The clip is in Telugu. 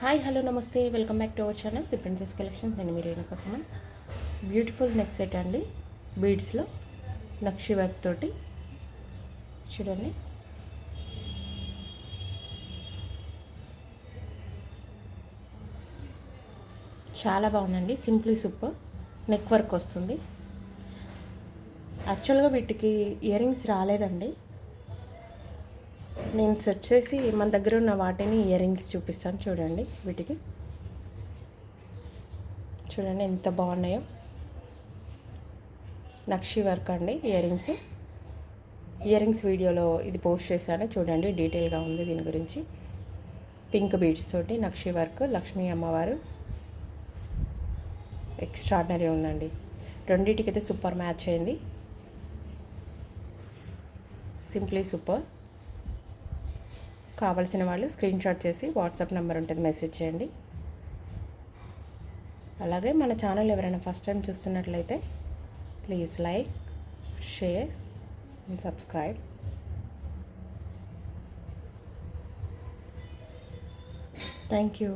హాయ్ హలో నమస్తే welcome back to our channel the princess collection. నేను మీరు కోసం బ్యూటిఫుల్ నెక్ సెట్ అండి, బీడ్స్లో నక్షి వర్క్ తోటి చూడండి. చాలా బాగుందండి, సింప్లీ సూపర్. నెక్ వర్క్ వస్తుంది. యాక్చువల్గా వీటికి ఇయర్ రింగ్స్ రాలేదండి. నేను సెర్చ్ చేసి మన దగ్గర ఉన్న వాటిని ఇయర్ రింగ్స్ చూపిస్తాను. చూడండి, వీటికి చూడండి ఎంత బాగున్నాయో. నక్షి వర్క్ అండి ఇయర్ రింగ్స్ వీడియోలో ఇది పోస్ట్ చేశాను, చూడండి డీటెయిల్గా ఉంది దీని గురించి. పింక్ బీడ్స్ తోటి నక్షి వర్క్, లక్ష్మీ అమ్మవారు ఎక్స్ట్రాడినరీ ఉందండి. రెండింటికైతే సూపర్ మ్యాచ్ అయింది, సింప్లీ సూపర్. కావాల్సిన వాళ్ళు స్క్రీన్ షాట్ చేసి వాట్సాప్ నెంబర్ ఉంటుంది, మెసేజ్ చేయండి. అలాగే మన ఛానల్ ఎవరైనా ఫస్ట్ టైం చూస్తున్నట్లయితే please like, share and subscribe. Thank you.